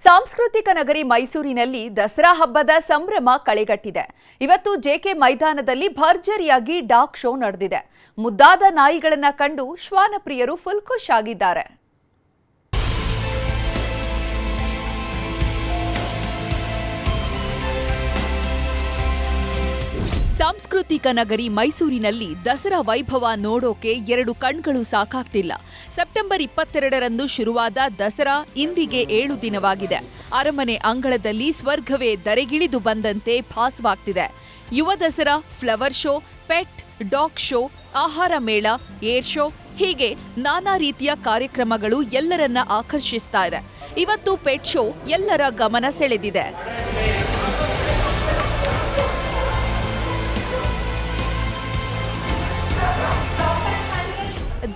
ಸಾಂಸ್ಕೃತಿಕ ನಗರಿ ಮೈಸೂರಿನಲ್ಲಿ ದಸರಾ ಹಬ್ಬದ ಸಂಭ್ರಮ ಕಳೆಗಟ್ಟಿದೆ. ಇವತ್ತು ಜೆಕೆ ಮೈದಾನದಲ್ಲಿ ಭರ್ಜರಿಯಾಗಿ ಡಾಗ್ ಶೋ ನಡೆದಿದೆ. ಮುದ್ದಾದ ನಾಯಿಗಳನ್ನ ಕಂಡು ಶ್ವಾನ ಪ್ರಿಯರು ಫುಲ್ ಖುಷ್ ಆಗಿದ್ದಾರೆ. ಸಾಂಸ್ಕೃತಿಕ ನಗರಿ ಮೈಸೂರಿನಲ್ಲಿ ದಸರಾ ವೈಭವ ನೋಡೋಕೆ ಎರಡು ಕಣ್ಗಳು ಸಾಕಾಗ್ತಿಲ್ಲ. ಸೆಪ್ಟೆಂಬರ್ 22ರಂದು ಶುರುವಾದ ದಸರಾ ಇಂದಿಗೆ 7 ದಿನವಾಗಿದೆ. ಅರಮನೆ ಅಂಗಳದಲ್ಲಿ ಸ್ವರ್ಗವೇ ಧರೆಗಿಳಿದು ಬಂದಂತೆ ಭಾಸವಾಗ್ತಿದೆ. ಯುವ Dasara, flower show, pet, dog show, ಆಹಾರ ಮೇಳ, ಏರ್ ಶೋ ಹೀಗೆ ನಾನಾ ರೀತಿಯ ಕಾರ್ಯಕ್ರಮಗಳು ಎಲ್ಲರನ್ನ ಆಕರ್ಷಿಸ್ತಾ ಇದೆ. ಇವತ್ತು ಪೆಟ್ ಶೋ ಎಲ್ಲರ ಗಮನ ಸೆಳೆದಿದೆ.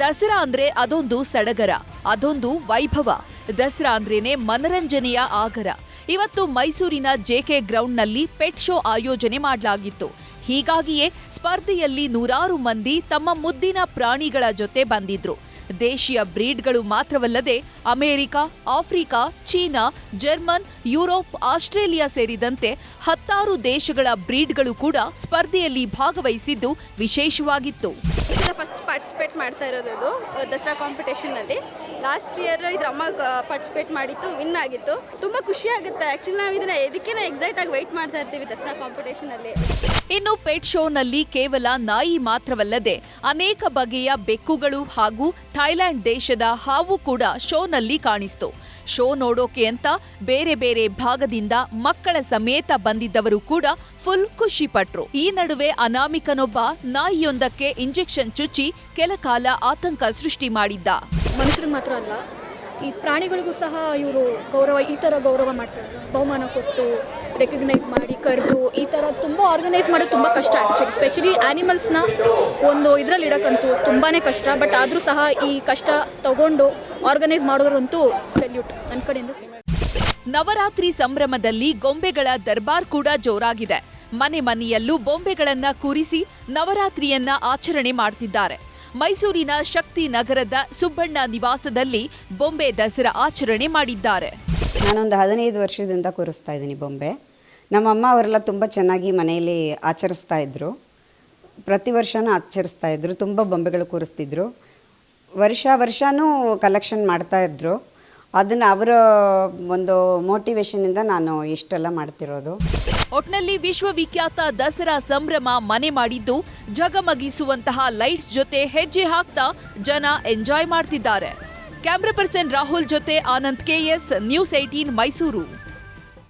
ದಸರಾ ಅಂದ್ರೆ ಅದೊಂದು ಸಡಗರ, ಅದೊಂದು ವೈಭವ. ದಸರಾ ಅಂದ್ರೇನೆ ಮನರಂಜನೆಯ ಆಗರ. ಇವತ್ತು ಮೈಸೂರಿನ ಜೆಕೆ ಗ್ರೌಂಡ್ನಲ್ಲಿ ಪೆಟ್ ಶೋ ಆಯೋಜನೆ ಮಾಡಲಾಗಿತ್ತು. ಹೀಗಾಗಿಯೇ ಸ್ಪರ್ಧೆಯಲ್ಲಿ ನೂರಾರು ಮಂದಿ ತಮ್ಮ ಮುದ್ದಿನ ಪ್ರಾಣಿಗಳ ಜೊತೆ ಬಂದಿದ್ರು. ದೇಶೀಯ ಬ್ರೀಡ್ಗಳು ಮಾತ್ರವಲ್ಲದೆ America, Africa, China, German, Europe, Australia ಸೇರಿದಂತೆ 10 ದೇಶಗಳ ಬ್ರೀಡ್ಗಳು ಕೂಡ ಸ್ಪರ್ಧೆಯಲ್ಲಿ ಭಾಗವಹಿಸಿದ್ದು ವಿಶೇಷವಾಗಿತ್ತು. ಫಸ್ಟ್ ಪಾರ್ಟಿಸಿಪೇಟ್ ಮಾಡ್ತಾ ಇರೋದು ದಸರಾ ಕಾಂಪಿಟೇಷನ್ ಅಲ್ಲಿ. ಲಾಸ್ಟ್ ಇಯರ್ ಇದ್ರ ಅಮ್ಮ ಪಾರ್ಟಿಸಿಪೇಟ್ ಮಾಡಿತ್ತು, ವಿನ್ ಆಗಿತ್ತು. ತುಂಬಾ ಖುಷಿ ಆಗುತ್ತೆ. ಆಕ್ಚುಲಿ ನಾವು ಇದನ್ನ ಎದಕ್ಕಿನ ಎಕ್ಸೈಟ್ ಆಗಿ ವೆಯ್ಟ್ ಮಾಡ್ತಾ ಇರ್ತೀವಿ ದಸರಾ ಕಾಂಪಿಟೇಷನ್ ಅಲ್ಲಿ. ಇನ್ನು ಪೆಟ್ ಶೋನಲ್ಲಿ ಕೇವಲ ನಾಯಿ ಮಾತ್ರವಲ್ಲದೆ ಅನೇಕ ಬಗೆಯ ಬೆಕ್ಕುಗಳು ಹಾಗೂ ಥೈಲ್ಯಾಂಡ್ ದೇಶದ ಹಾವು ಕೂಡ ಶೋನಲ್ಲಿ ಕಾಣಿಸ್ತು. ಶೋ ನೋಡೋಕೆ ಅಂತ ಬೇರೆ ಬೇರೆ ಭಾಗದಿಂದ ಮಕ್ಕಳ ಸಮೇತ ಬಂದಿದ್ದವರು ಕೂಡ ಫುಲ್ ಖುಷಿ ಪಟ್ರು. ಈ ನಡುವೆ ಅನಾಮಿಕನೊಬ್ಬ ನಾಯಿಯೊಂದಕ್ಕೆ ಇಂಜೆಕ್ಷನ್ ಚುಚ್ಚಿ ಕೆಲ ಕಾಲ ಆತಂಕ ಸೃಷ್ಟಿ ಮಾಡಿದ್ದ. ಮನುಷ್ಯರಿಗೆ ಮಾತ್ರ ಅಲ್ಲ, ಈ ಪ್ರಾಣಿಗಳಿಗೂ ಸಹ ಇವರು ಈ ಥರ ಗೌರವ ಮಾಡ್ತಾರೆ. ಬಹುಮಾನ ಕೊಟ್ಟು ರೆಕಗ್ನೈಸ್ ಮಾಡಿ ಕರೆದು ಈ ಥರ ತುಂಬ ಆರ್ಗನೈಸ್ ಮಾಡೋದು ತುಂಬ ಕಷ್ಟ. ಆ್ಯಕ್ಚುಲಿ ಸ್ಪೆಷಲಿ ಆ್ಯನಿಮಲ್ಸ್ನ ಒಂದು ಇದರಲ್ಲಿ ಇಡೋಕ್ಕಂತೂ ತುಂಬಾ ಕಷ್ಟ. ಬಟ್ ಆದರೂ ಸಹ ಈ ಕಷ್ಟ ತಗೊಂಡು ಆರ್ಗನೈಸ್ ಮಾಡೋರಂತೂ ಸೆಲ್ಯೂಟ್ ನನ್ನ ಕಡೆಯಿಂದ. ನವರಾತ್ರಿ ಸಂಭ್ರಮದಲ್ಲಿ ಗೊಂಬೆಗಳ ದರ್ಬಾರ್ ಕೂಡ ಜೋರಾಗಿದೆ. ಮನೆ ಮನೆಯಲ್ಲೂ ಬೊಂಬೆಗಳನ್ನ ಕೂರಿಸಿ ನವರಾತ್ರಿಯನ್ನ ಆಚರಣೆ ಮಾಡ್ತಿದ್ದಾರೆ. ಮೈಸೂರಿನ ಶಕ್ತಿ ನಗರದ ಸುಬ್ಬಣ್ಣ ನಿವಾಸದಲ್ಲಿ ಬೊಂಬೆ ದಸರಾ ಆಚರಣೆ ಮಾಡಿದ್ದಾರೆ. ನಾನೊಂದು 15 ವರ್ಷದಿಂದ ಕೂರಿಸ್ತಾ ಇದ್ದೀನಿ ಬೊಂಬೆ. ನಮ್ಮಮ್ಮ ಅವರೆಲ್ಲ ತುಂಬ ಚೆನ್ನಾಗಿ ಮನೆಯಲ್ಲಿ ಆಚರಿಸ್ತಾ ಇದ್ರು. ಪ್ರತಿ ವರ್ಷನೂ ಆಚರಿಸ್ತಾ ಇದ್ರು. ತುಂಬ ಬೊಂಬೆಗಳು ಕೂರಿಸ್ತಿದ್ರು. ವರ್ಷನೂ ಕಲೆಕ್ಷನ್ ಮಾಡ್ತಾ ಇದ್ರು. ಅದನ್ನು ಅವರ ಒಂದು ಮೋಟಿವೇಶನಿಂದ ನಾನು ಇಷ್ಟೆಲ್ಲ ಮಾಡ್ತಿರೋದು. ಒಟ್ನಲ್ಲಿ ವಿಶ್ವವಿಖ್ಯಾತ ದಸರಾ ಸಂಭ್ರಮ ಮನೆ ಮಾಡಿದ್ದು ಜಗಮಗಿಸುವಂತಹ ಲೈಟ್ಸ್ ಜೊತೆ ಹೆಜ್ಜೆ ಹಾಕ್ತಾ ಜನ ಎಂಜಾಯ್ ಮಾಡ್ತಿದ್ದಾರೆ. ಕ್ಯಾಮ್ರಾ ಪರ್ಸನ್ ರಾಹುಲ್ ಜೊತೆ ಆನಂದ್ KS, ನ್ಯೂಸ್ 18 ಮೈಸೂರು.